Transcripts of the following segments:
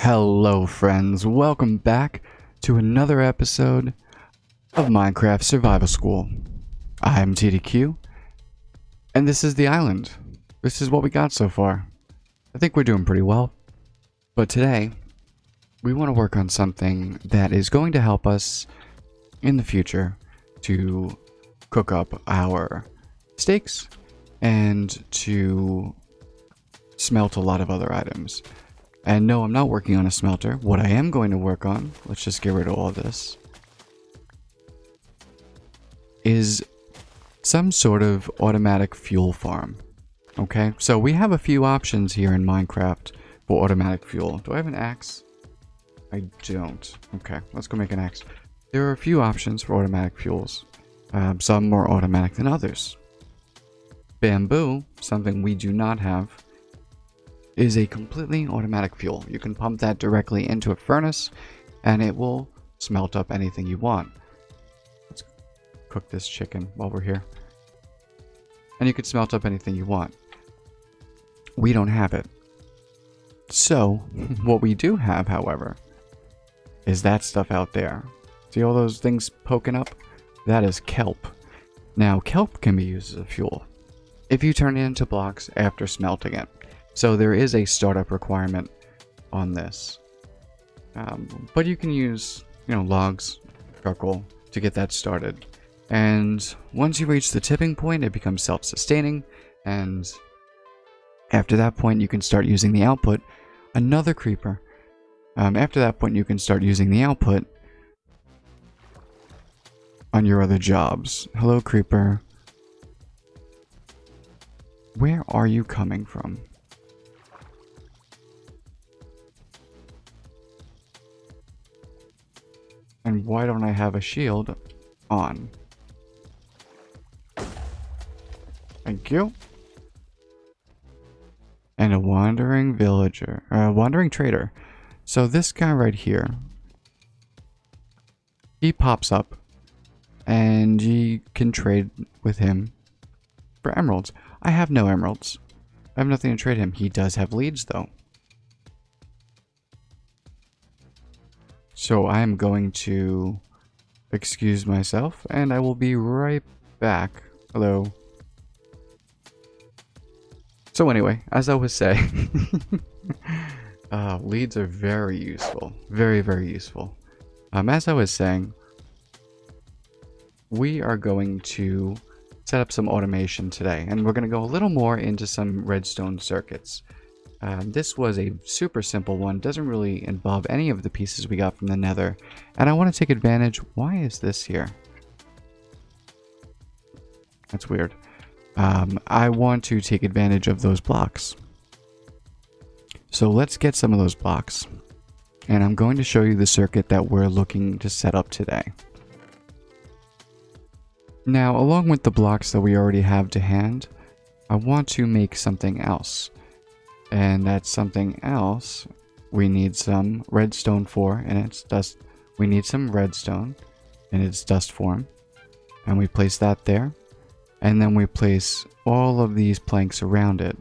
Hello friends, welcome back to another episode of Minecraft Survival School. I'm TDQ, and this is the island. This is what we got so far. I think we're doing pretty well. But today, we want to work on something that is going to help us in the future to cook up our steaks and to smelt a lot of other items. And no, I'm not working on a smelter. What I am going to work on, let's just get rid of all of this, is some sort of automatic fuel farm. Okay, so we have a few options here in Minecraft for automatic fuel. Do I have an axe? I don't. Okay, let's go make an axe. There are a few options for automatic fuels. Some more automatic than others. Bamboo, something we do not have, is a completely automatic fuel. You can pump that directly into a furnace and it will smelt up anything you want. Let's cook this chicken while we're here. And you can smelt up anything you want. We don't have it. So, what we do have, however, is that stuff out there. See all those things poking up? That is kelp. Now, kelp can be used as a fuel if you turn it into blocks after smelting it. So there is a startup requirement on this. But you can use, logs, charcoal to get that started. And once you reach the tipping point, it becomes self-sustaining. And after that point, you can start using the output. Another creeper. After that point, you can start using the output on your other jobs. Hello, creeper. Where are you coming from? And why don't I have a shield on? Thank you. And a wandering villager, wandering trader. So this guy right here, he pops up and you can trade with him for emeralds. I have no emeralds. I have nothing to trade him. He does have leads though. So I am going to excuse myself and I will be right back. Hello. So anyway, as I was saying, leads are very useful. Very, very useful. As I was saying, we are going to set up some automation today. And we're going to go a little more into some redstone circuits. This was a super simple one, doesn't really involve any of the pieces we got from the nether. And I want to take advantage. Why is this here? That's weird. I want to take advantage of those blocks. So let's get some of those blocks. And I'm going to show you the circuit that we're looking to set up today. Now, along with the blocks that we already have to hand, I want to make something else. And that's something else we need some redstone for, and it's dust. We need some redstone in its dust form. And we place that there. And then we place all of these planks around it.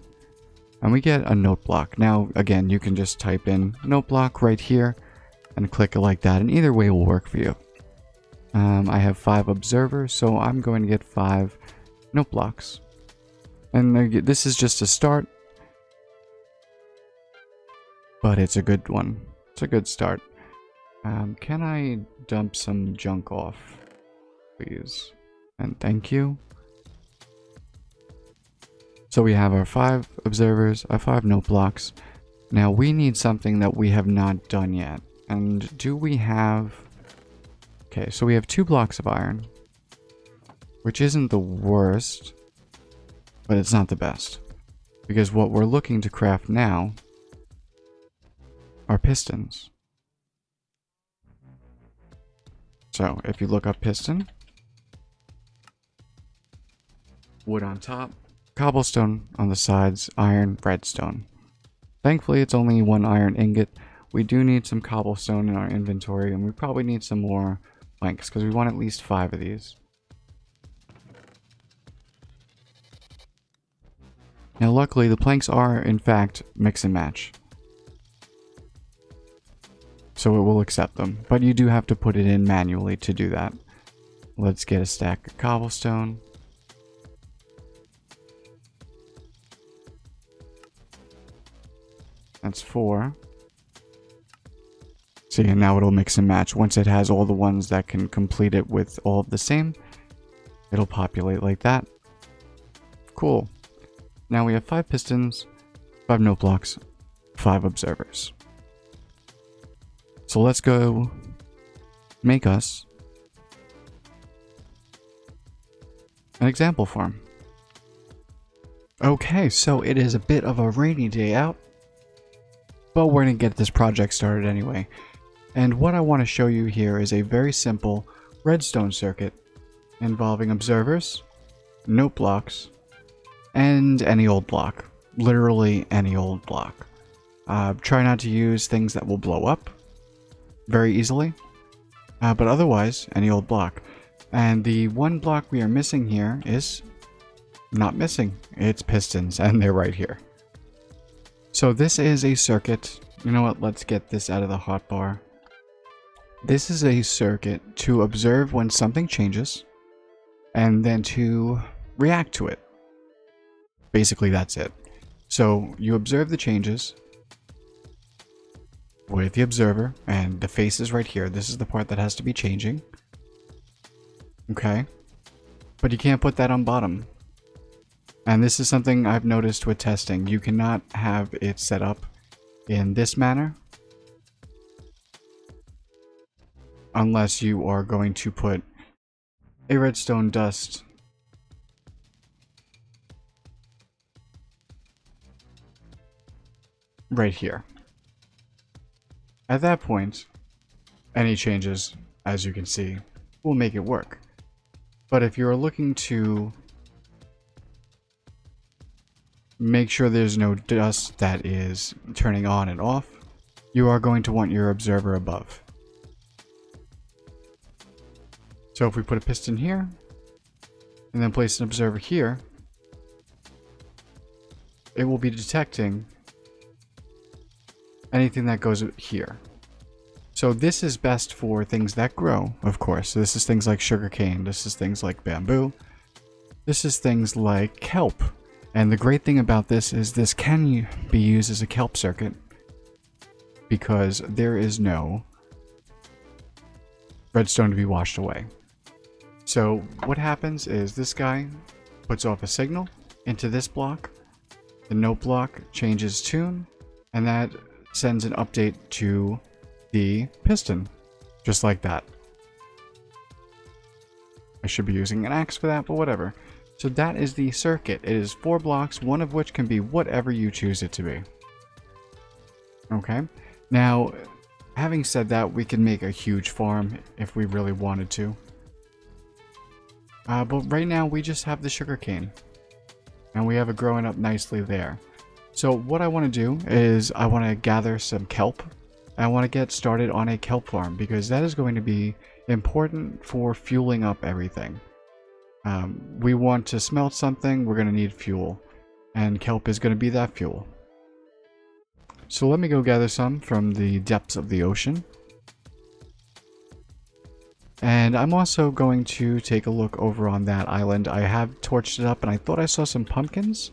And we get a note block. Now, again, you can just type in note block right here and click it like that. And either way will work for you. I have 5 observers, so I'm going to get 5 note blocks. And this is just a start. But it's a good one. It's a good start. Can I dump some junk off, please? And thank you. So we have our 5 observers, our 5 note blocks. Now we need something that we have not done yet. And do we have... Okay, so we have 2 blocks of iron, which isn't the worst, but it's not the best. Because what we're looking to craft now are pistons. So if you look up piston, wood on top, cobblestone on the sides, iron, redstone. Thankfully it's only 1 iron ingot. We do need some cobblestone in our inventory, and we probably need some more planks because we want at least 5 of these. Now luckily the planks are in fact mix and match. so it will accept them. But you do have to put it in manually to do that. Let's get a stack of cobblestone. That's 4. See, and now it'll mix and match. Once it has all the ones that can complete it with all of the same, it'll populate like that. Cool. Now we have 5 pistons, 5 note blocks, 5 observers. So let's go make us an example farm. Okay, so it is a bit of a rainy day out, but we're going to get this project started anyway. And what I want to show you here is a very simple redstone circuit involving observers, note blocks, and any old block. Literally any old block. Try not to use things that will blow up very easily, but otherwise any old block. And the one block we are missing here is not missing. It's pistons, and they're right here. So this is a circuit. You know what? Let's get this out of the hotbar. This is a circuit to observe when something changes, and then to react to it. Basically, that's it. So you observe the changes with the observer, and the face is right here. This is the part that has to be changing. Okay. But you can't put that on bottom. And this is something I've noticed with testing. You cannot have it set up in this manner unless you are going to put a redstone dust right here. At that point, any changes, as you can see, will make it work. But if you're looking to make sure there's no dust that is turning on and off, you are going to want your observer above. So if we put a piston here, and then place an observer here, it will be detecting anything that goes here. So this is best for things that grow, of course. So this is things like sugarcane, this is things like bamboo, this is things like kelp. And the great thing about this is this can be used as a kelp circuit because there is no redstone to be washed away. So what happens is this guy puts off a signal into this block, the note block changes tune, and that sends an update to the piston, just like that. I should be using an axe for that, but whatever. So that is the circuit. It is 4 blocks, one of which can be whatever you choose it to be. Okay. Now, having said that, we can make a huge farm if we really wanted to. But right now, we just have the sugarcane. And we have it growing up nicely there. So what I want to do is I want to gather some kelp. I want to get started on a kelp farm because that is going to be important for fueling up everything. We want to smelt something, we're going to need fuel. And kelp is going to be that fuel. So let me go gather some from the depths of the ocean. And I'm also going to take a look over on that island. I have torched it up and I thought I saw some pumpkins,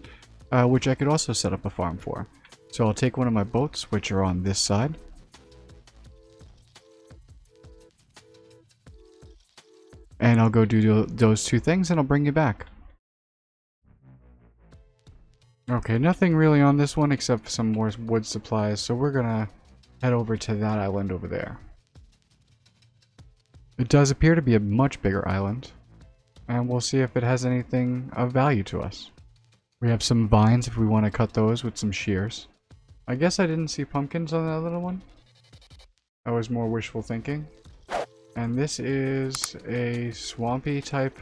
which I could also set up a farm for. So I'll take one of my boats, which are on this side. And I'll go do those 2 things and I'll bring you back. Okay, nothing really on this one except some more wood supplies. So we're gonna head over to that island over there. It does appear to be a much bigger island. And we'll see if it has anything of value to us. We have some vines if we want to cut those with some shears. I guess I didn't see pumpkins on that little one. That was more wishful thinking. And this is a swampy type.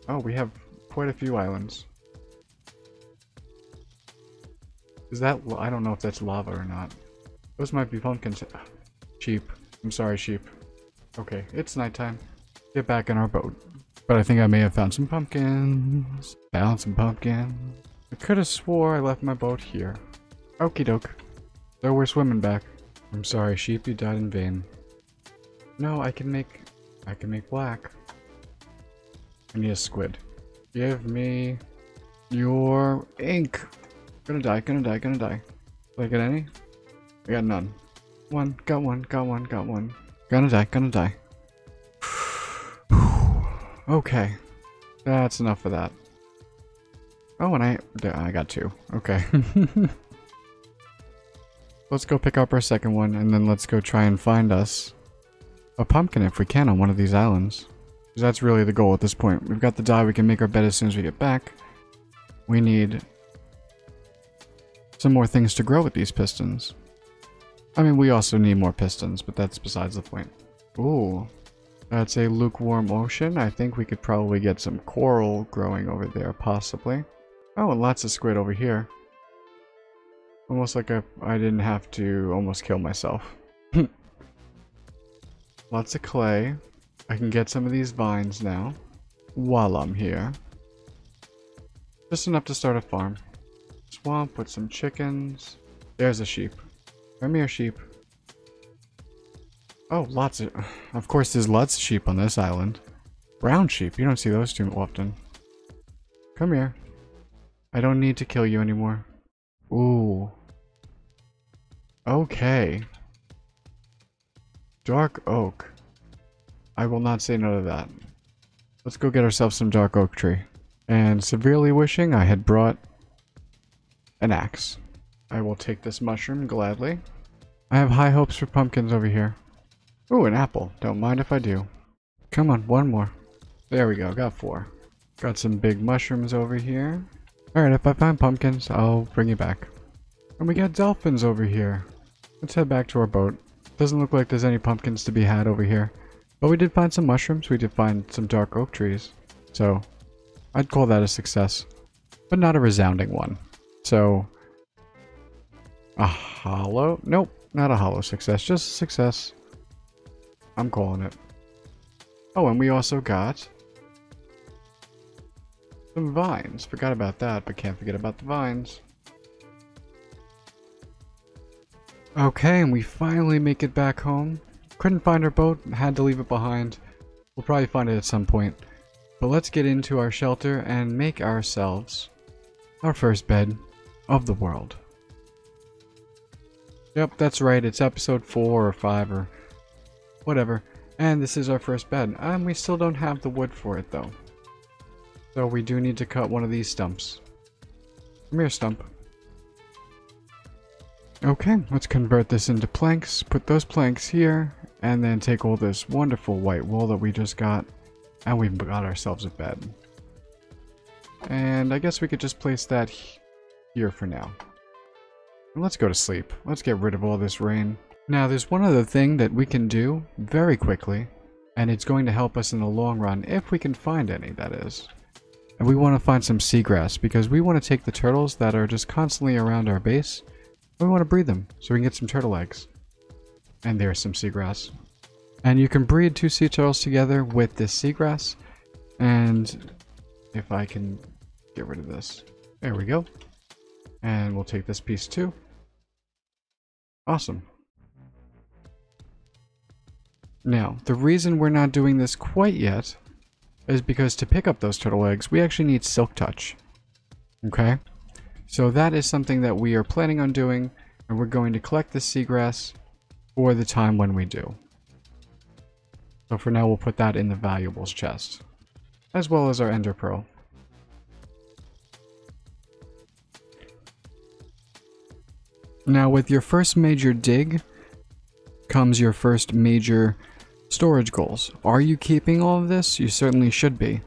Oh, we have quite a few islands. Is that... I don't know if that's lava or not. Those might be pumpkins. Sheep. I'm sorry, sheep. Okay, it's nighttime. Get back in our boat. But I think I may have found some pumpkins. Found some pumpkins. I could have swore I left my boat here. Okie doke. So we're swimming back. I'm sorry, sheep, you died in vain. No, I can make black. I need a squid. Give me your ink. Gonna die. Did I get any? I got none. Got one. Gonna die. Okay. That's enough of that. Oh, and I got 2. Okay. Let's go pick up our second one, and then let's go try and find us a pumpkin if we can on one of these islands. Because that's really the goal at this point. We've got the dye, we can make our bed as soon as we get back. We need some more things to grow with these pistons. I mean, we also need more pistons, but that's besides the point. Ooh. That's a lukewarm ocean. I think we could probably get some coral growing over there, possibly. Oh, and lots of squid over here. Almost like I didn't have to almost kill myself. Lots of clay. I can get some of these vines now while I'm here. Just enough to start a farm. Swamp with some chickens. There's a sheep. Come here, sheep. Oh, lots of course there's lots of sheep on this island. Brown sheep, you don't see those too often. Come here. I don't need to kill you anymore. Ooh. Okay. Dark oak. I will not say no to that. Let's go get ourselves some dark oak tree. And severely wishing I had brought an axe. I will take this mushroom gladly. I have high hopes for pumpkins over here. Ooh, an apple. Don't mind if I do. Come on, one more. There we go, got 4. Got some big mushrooms over here. Alright, if I find pumpkins, I'll bring you back. And we got dolphins over here. Let's head back to our boat. Doesn't look like there's any pumpkins to be had over here. But we did find some mushrooms, we did find some dark oak trees. So, I'd call that a success. But not a resounding one. So, a hollow? Nope, not a hollow success, just a success. I'm calling it. Oh, and we also got some vines. Forgot about that, but can't forget about the vines. Okay, and we finally make it back home. Couldn't find our boat, had to leave it behind. We'll probably find it at some point. But let's get into our shelter and make ourselves our first bed of the world. Yep, that's right, it's episode 4 or 5 or whatever. And this is our first bed. And we still don't have the wood for it though. So we do need to cut one of these stumps. Come here, stump. Okay, let's convert this into planks. Put those planks here. And then take all this wonderful white wool that we just got. And we've got ourselves a bed. And I guess we could just place that here for now. And let's go to sleep. Let's get rid of all this rain. Now, there's one other thing that we can do very quickly, and it's going to help us in the long run, if we can find any, that is. And we want to find some seagrass, because we want to take the turtles that are just constantly around our base, and we want to breed them, so we can get some turtle eggs. And there's some seagrass. And you can breed 2 sea turtles together with this seagrass, and if I can get rid of this. There we go. And we'll take this piece too. Awesome. Now, the reason we're not doing this quite yet is because to pick up those turtle eggs, we actually need silk touch. Okay? So that is something that we are planning on doing, and we're going to collect the seagrass for the time when we do. So for now, we'll put that in the valuables chest, as well as our ender pearl. Now, with your first major dig comes your first major storage goals. Are you keeping all of this? You certainly should be.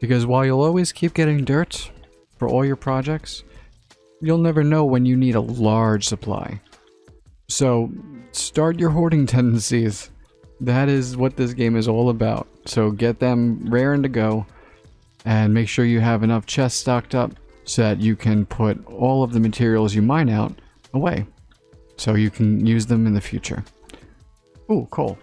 Because while you'll always keep getting dirt for all your projects, you'll never know when you need a large supply. So, start your hoarding tendencies. That is what this game is all about. So get them raring to go, and make sure you have enough chests stocked up so that you can put all of the materials you mine out away, so you can use them in the future. Ooh, coal.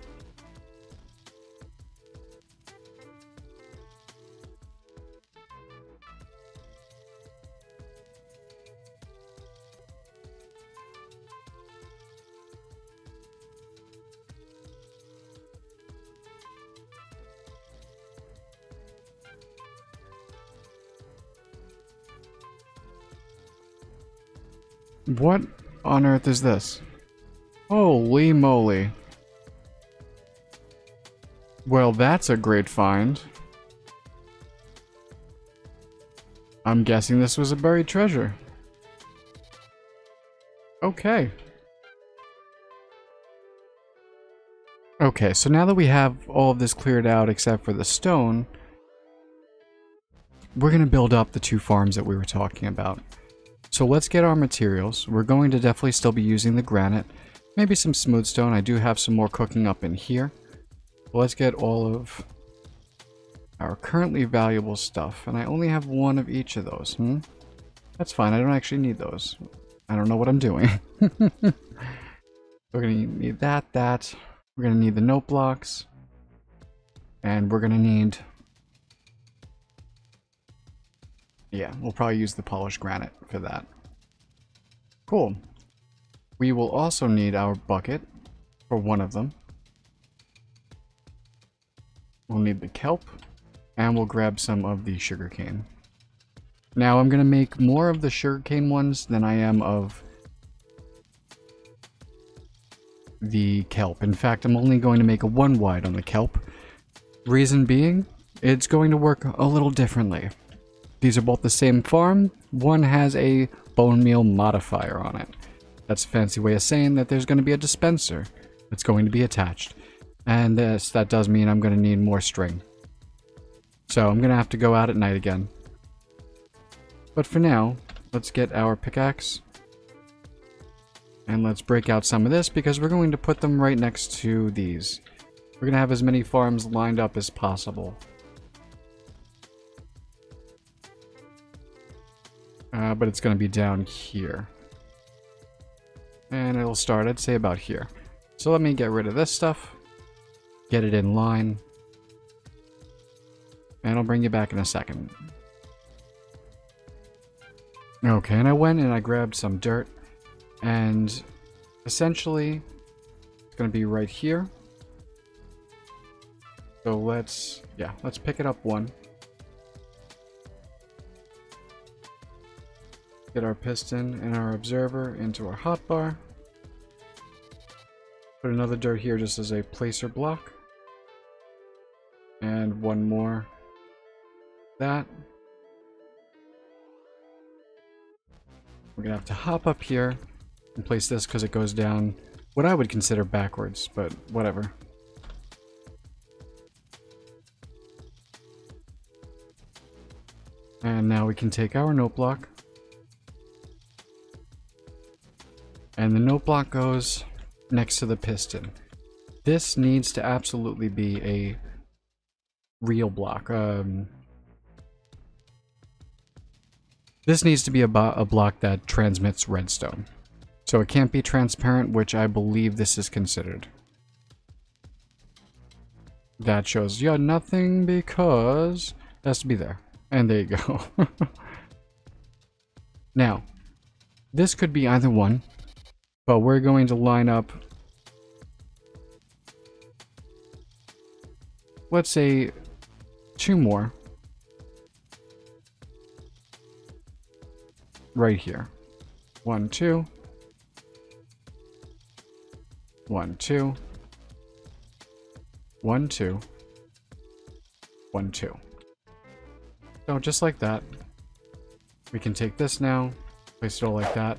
What on earth is this? Holy moly. Well, that's a great find. I'm guessing this was a buried treasure. Okay. Okay, so now that we have all of this cleared out except for the stone, we're going to build up the 2 farms that we were talking about. So let's get our materials. We're going to definitely still be using the granite, maybe some smooth stone. I do have some more cooking up in here. But let's get all of our currently valuable stuff, and I only have 1 of each of those. That's fine, I don't actually need those. I don't know what I'm doing. We're gonna need that. We're gonna need the note blocks. And we're gonna need... yeah, we'll probably use the polished granite for that. Cool. We will also need our bucket for 1 of them. We'll need the kelp. And we'll grab some of the sugarcane. Now I'm going to make more of the sugarcane ones than I am of the kelp. In fact, I'm only going to make a 1 wide on the kelp. Reason being, it's going to work a little differently. These are both the same farm. One has a bone meal modifier on it. That's a fancy way of saying that there's going to be a dispenser that's going to be attached. And that does mean I'm going to need more string. So I'm going to have to go out at night again. But for now, let's get our pickaxe. And let's break out some of this because we're going to put them right next to these. We're going to have as many farms lined up as possible. But it's going to be down here. And it'll start, I'd say, about here. So let me get rid of this stuff. Get it in line. And I'll bring you back in a second. Okay, and I went and I grabbed some dirt. And essentially, it's going to be right here. So let's pick it up 1. Get our piston and our observer into our hotbar. Put another dirt here just as a placer block. And 1 more. That. We're gonna have to hop up here and place this because it goes down what I would consider backwards, but whatever. And now we can take our note block. And the note block goes next to the piston. This needs to absolutely be a real block. This needs to be a block that transmits redstone. So it can't be transparent, which I believe this is considered. That shows you nothing because it has to be there. And there you go. Now, this could be either one, but we're going to line up, let's say, 2 more. Right here. 1, 2. 1, 2. 1, 2. 1, 2. So just like that. We can take this now, place it all like that.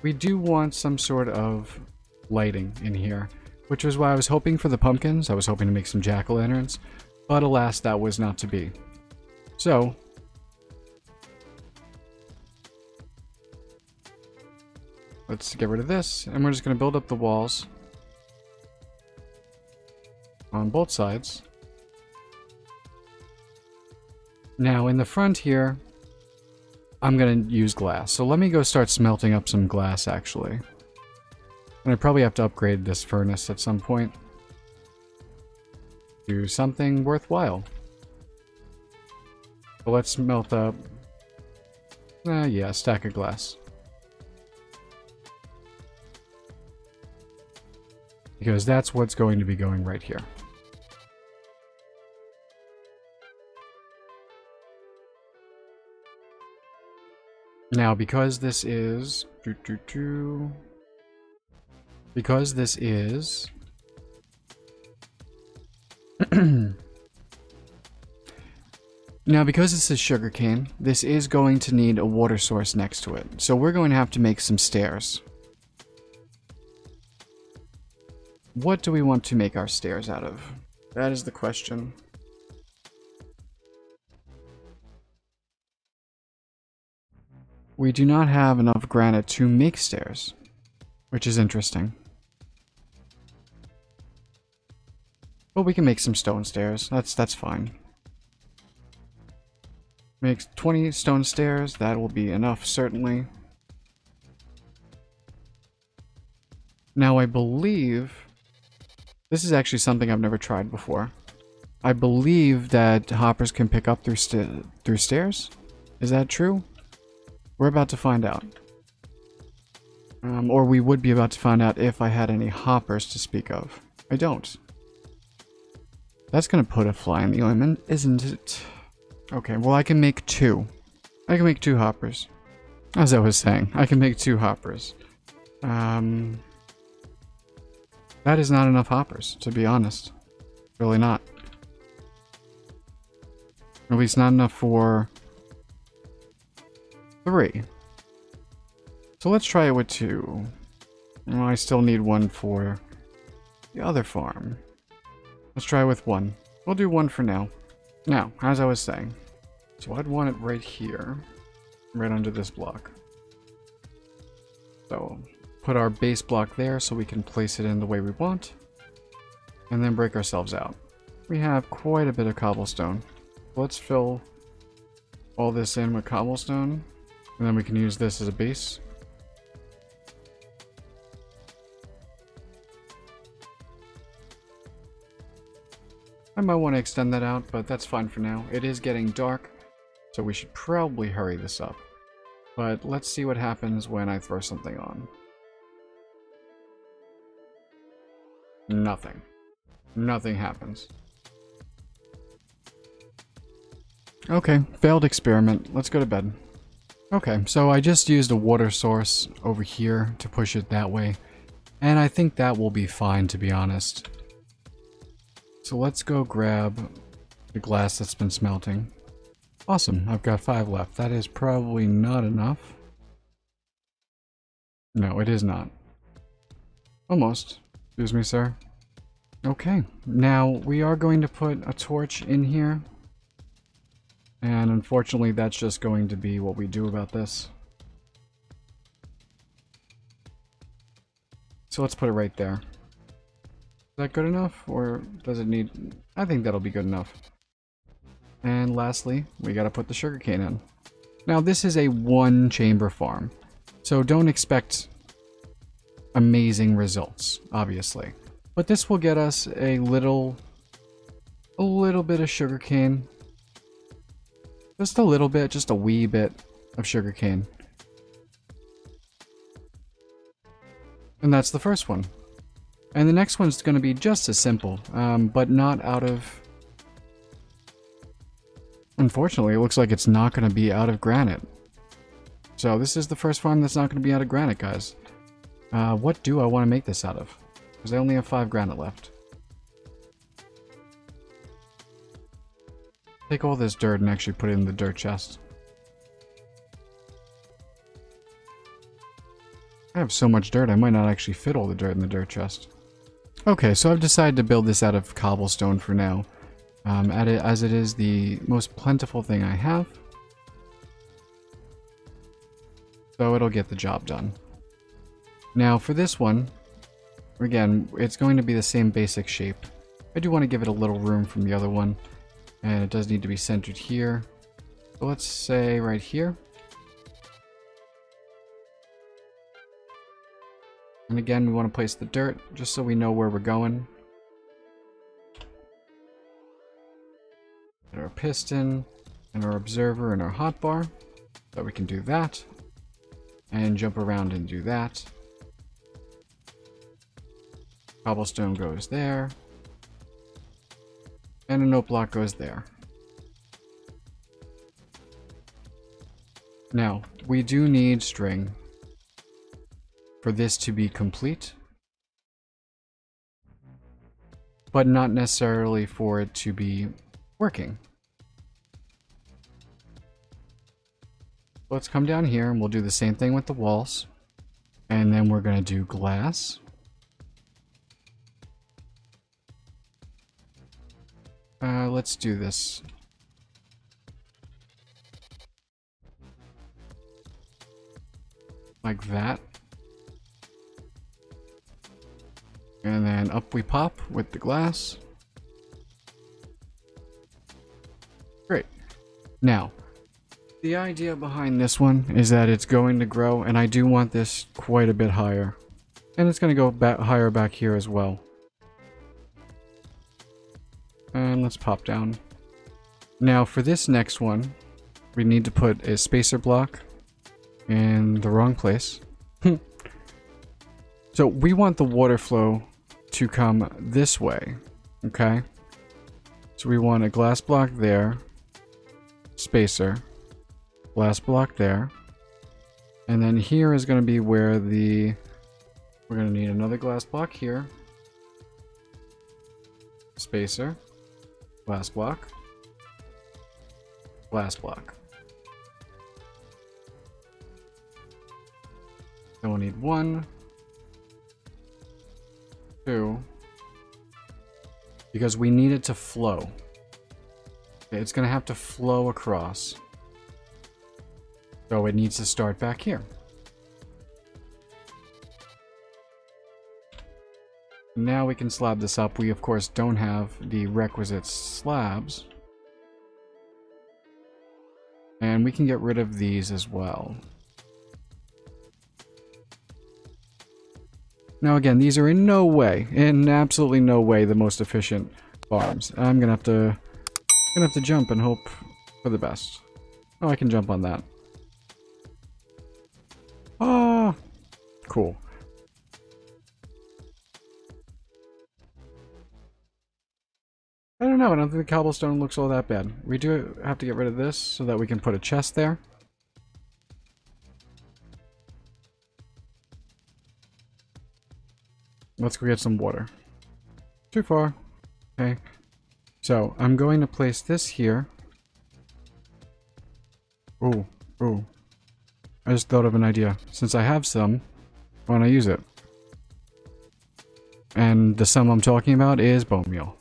We do want some sort of lighting in here, which was why I was hoping for the pumpkins. I was hoping to make some jack-o'-lanterns, but alas, that was not to be. So let's get rid of this, and we're just going to build up the walls on both sides. Now, in the front here, I'm going to use glass. So let me go start smelting up some glass, actually. And I probably have to upgrade this furnace at some point. Do something worthwhile. So let's smelt up... yeah, a stack of glass. Because that's what's going to be going right here. Now, because this is... Because this is... Now, because this is sugarcane, this is going to need a water source next to it. So we're going to have to make some stairs. What do we want to make our stairs out of? That is the question. We do not have enough granite to make stairs, which is interesting. But we can make some stone stairs. That's fine. Make 20 stone stairs. That will be enough, certainly. Now, I believe... This is actually something I've never tried before. I believe that hoppers can pick up through stairs. Is that true? We're about to find out. Or we would be about to find out if I had any hoppers to speak of. I don't. That's gonna put a fly in the ointment, isn't it? Okay, well I can make 2. I can make 2 hoppers. As I was saying, I can make 2 hoppers. That is not enough hoppers, to be honest. Really not. At least not enough for 3. So let's try it with 2. Well, I still need 1 for the other farm. Let's try with 1. We'll do 1 for now. Now, as I was saying, so I'd want it right here, right under this block. So, put our base block there so we can place it in the way we want, and then break ourselves out. We have quite a bit of cobblestone. Let's fill all this in with cobblestone, and then we can use this as a base. I might want to extend that out, but that's fine for now. It is getting dark, so we should probably hurry this up. But let's see what happens when I throw something on. Nothing. Nothing happens. Okay, failed experiment. Let's go to bed. Okay, so I just used a water source over here to push it that way, and I think that will be fine, to be honest. So let's go grab the glass that's been smelting. Awesome, I've got 5 left. That is probably not enough. No, it is not. Almost. Excuse me, sir. Okay, now we are going to put a torch in here. And unfortunately, that's just going to be what we do about this. So let's put it right there. Is that good enough, or does it need... I think that'll be good enough. And lastly, we gotta put the sugarcane in. Now, this is a 1-chamber farm, so don't expect amazing results, obviously. But this will get us a little bit of sugarcane. Just a little bit, just a wee bit of sugarcane. And that's the first one. And the next one's going to be just as simple, but not out of... Unfortunately, it looks like it's not going to be out of granite. So this is the first farm that's not going to be out of granite, guys. What do I want to make this out of? Because I only have 5 granite left. Take all this dirt and actually put it in the dirt chest. I have so much dirt, I might not actually fit all the dirt in the dirt chest. Okay, so I've decided to build this out of cobblestone for now, as it is the most plentiful thing I have. So it'll get the job done. Now for this one, again, it's going to be the same basic shape. I do want to give it a little room from the other one, and it does need to be centered here. So let's say right here. And again, we want to place the dirt just so we know where we're going. Get our piston and our observer and our hotbar. So we can do that. And jump around and do that. Cobblestone goes there. And a note block goes there. Now, we do need string for this to be complete, but not necessarily for it to be working. Let's come down here and we'll do the same thing with the walls. And then we're going to do glass. Let's do this. Like that. And then up we pop with the glass. Great. Now, the idea behind this one is that it's going to grow, and I do want this quite a bit higher. And it's going to go higher back here as well. And let's pop down. Now for this next one, we need to put a spacer block in the wrong place. So we want the water flow to come this way, okay? So we want a glass block there, spacer, glass block there, and then here is going to be where we're going to need another glass block here, spacer, glass block, glass block. Then we'll need 1, 2, because we need it to flow. Okay, it's going to have to flow across. So it needs to start back here. Now we can slab this up. We of course don't have the requisite slabs. And we can get rid of these as well. Now again, these are in absolutely no way the most efficient farms. I'm gonna have to jump and hope for the best. Oh, I can jump on that. Ah, cool. I don't know, I don't think the cobblestone looks all that bad. We do have to get rid of this so that we can put a chest there. Let's go get some water. Too far. Okay. So, I'm going to place this here. Ooh, ooh. I just thought of an idea. Since I have some, why don't I use it? And the some I'm talking about is bone meal.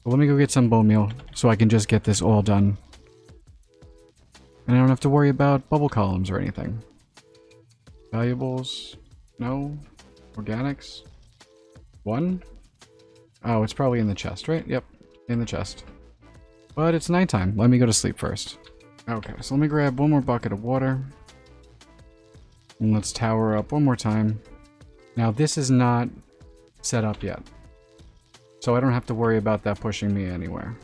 So let me go get some bone meal so I can just get this all done. And I don't have to worry about bubble columns or anything. Valuables? No. Organics? 1? Oh, it's probably in the chest, right? Yep, in the chest. But it's nighttime. Let me go to sleep first. Okay, so let me grab one more bucket of water. And let's tower up one more time. Now, this is not set up yet. So I don't have to worry about that pushing me anywhere.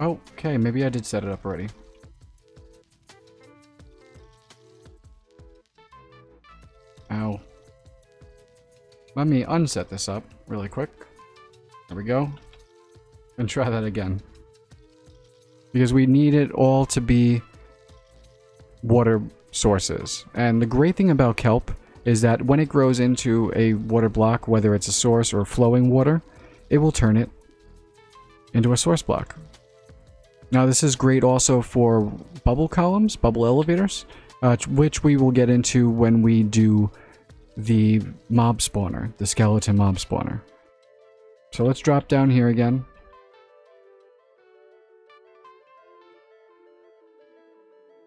Oh, okay, maybe I did set it up already. Ow. Let me unset this up really quick. There we go. And try that again. Because we need it all to be water sources. And the great thing about kelp is that when it grows into a water block, whether it's a source or flowing water, it will turn it into a source block. Now this is great also for bubble columns, bubble elevators, which we will get into when we do the mob spawner, the skeleton mob spawner. So let's drop down here again.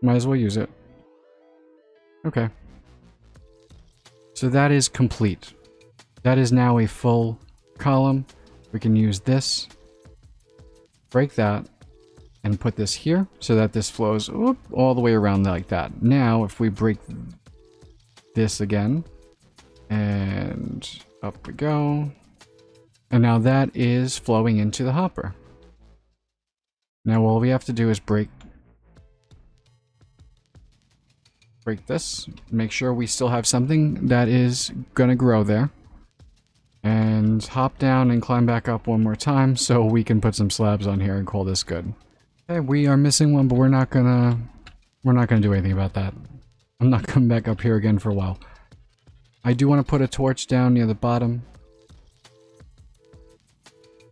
Might as well use it. Okay. So that is complete. That is now a full column. We can use this, break that, and put this here so that this flows all the way around like that. Now, if we break this again, and up we go. And now that is flowing into the hopper. Now all we have to do is break this, make sure we still have something that is gonna grow there, and hop down and climb back up one more time so we can put some slabs on here and call this good. Okay, we are missing one, but we're not gonna We're not going to do anything about that. I'm not coming back up here again for a while. I do want to put a torch down near the bottom,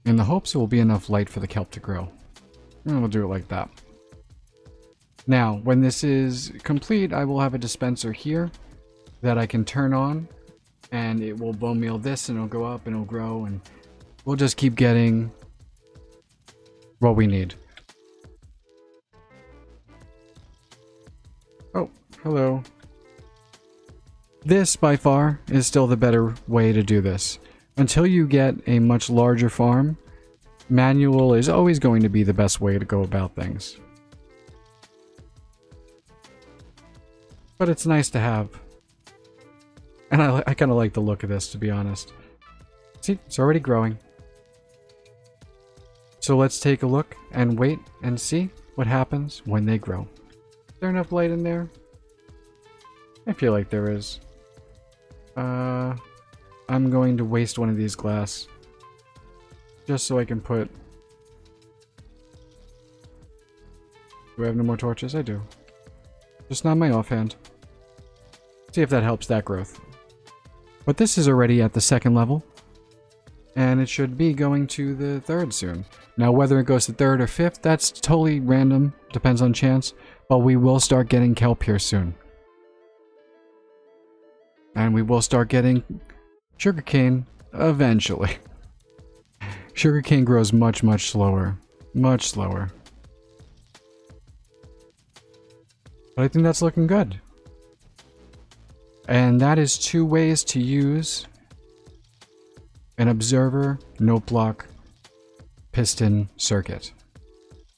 in the hopes there will be enough light for the kelp to grow. And we'll do it like that. Now, when this is complete, I will have a dispenser here that I can turn on, and it will bone meal this, and it'll go up, and it'll grow, and we'll just keep getting what we need. Oh, hello. This, by far, is still the better way to do this. Until you get a much larger farm, manual is always going to be the best way to go about things. But it's nice to have. And I kind of like the look of this, to be honest. See, it's already growing. So let's take a look and wait and see what happens when they grow. Is there enough light in there? I feel like there is. I'm going to waste one of these glass. Just so I can put... Do I have no more torches? I do. Just not my offhand. See if that helps that growth. But this is already at the 2nd level. And it should be going to the 3rd soon. Now whether it goes to 3rd or 5th, that's totally random. Depends on chance. But we will start getting kelp here soon. And we will start getting sugarcane eventually. Sugarcane grows much, much slower. Much slower. But I think that's looking good. And that is 2 ways to use an observer, note block, piston circuit.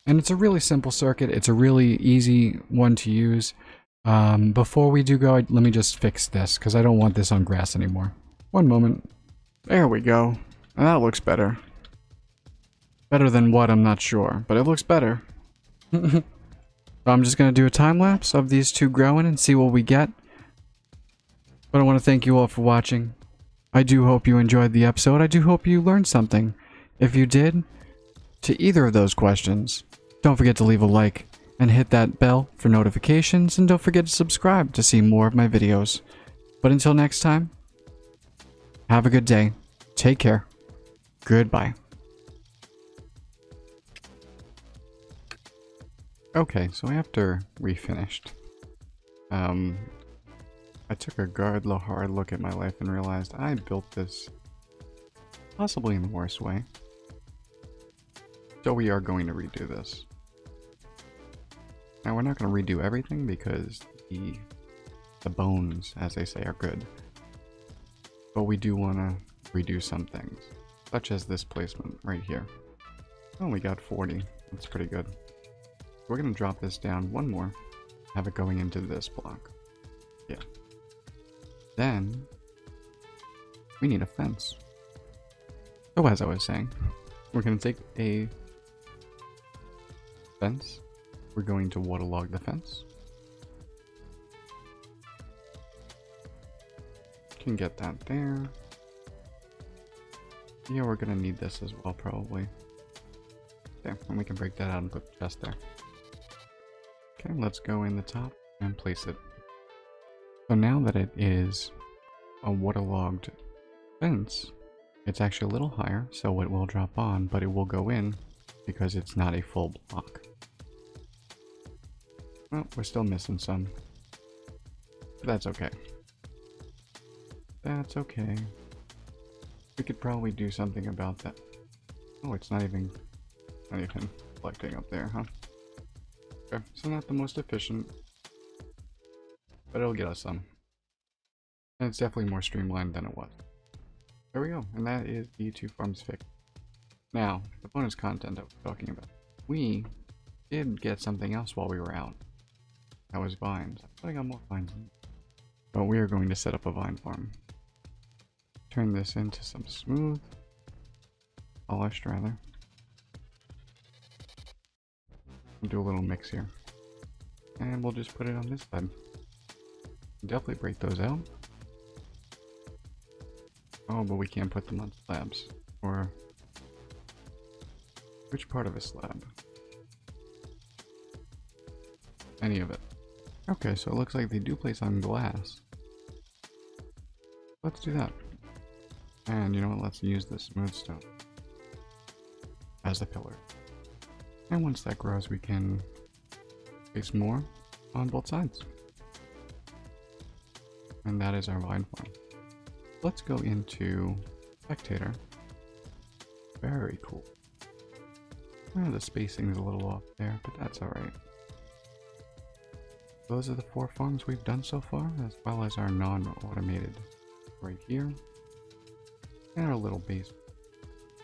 And it's a really simple circuit. It's a really easy one to use. Before we do go, let me just fix this, because I don't want this on grass anymore. One moment. There we go. And that looks better. Better than what, I'm not sure, but it looks better. So I'm just going to do a time lapse of these 2 growing and see what we get. But I want to thank you all for watching. I do hope you enjoyed the episode. I do hope you learned something. If you did, to either of those questions, don't forget to leave a like and hit that bell for notifications, and don't forget to subscribe to see more of my videos. But until next time, have a good day. Take care. Goodbye. Okay, so after we finished, I took a hard look at my life and realized I built this possibly in the worst way. So we are going to redo this. Now we're not going to redo everything because the bones, as they say, are good. But we do want to redo some things, such as this placement right here. Oh, we got 40. That's pretty good. We're going to drop this down one more, have it going into this block. Yeah. Then, we need a fence. So as I was saying, we're going to take a fence. We're going to waterlog the fence. Can get that there. Yeah, we're going to need this as well, probably. Okay, and we can break that out and put the chest there. Okay, let's go in the top and place it. So now that it is a waterlogged fence, it's actually a little higher, so it will drop on, but it will go in because it's not a full block. Well, we're still missing some. But that's okay. That's okay. We could probably do something about that. Oh, it's not even collecting up there, huh? Okay, so not the most efficient, but it'll get us some. And it's definitely more streamlined than it was. There we go, and that is the 2 farms fixed. Now, the bonus content I was talking about. We did get something else while we were out. That was vines. I thought I got more vines. But we are going to set up a vine farm. Turn this into some smooth, polished rather. We'll do a little mix here. And we'll just put it on this side. Definitely break those out. Oh, but we can't put them on slabs. Or which part of a slab? Any of it. Okay, so it looks like they do place on glass. Let's do that. And you know what, let's use the smooth stone as the pillar. And once that grows, we can place more on both sides. And that is our vine farm. Let's go into spectator. Very cool. The spacing is a little off there, but that's alright. Those are the 4 farms we've done so far, as well as our non-automated right here. And our little base.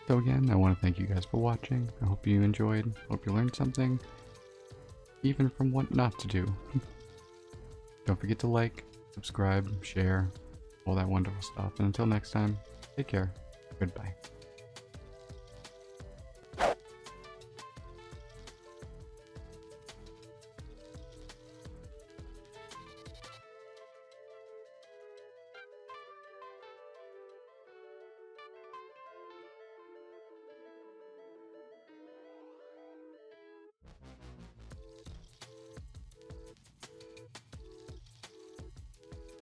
So again, I want to thank you guys for watching. I hope you enjoyed. Hope you learned something. Even from what not to do. Don't forget to like, subscribe, share, all that wonderful stuff. And until next time, take care. Goodbye.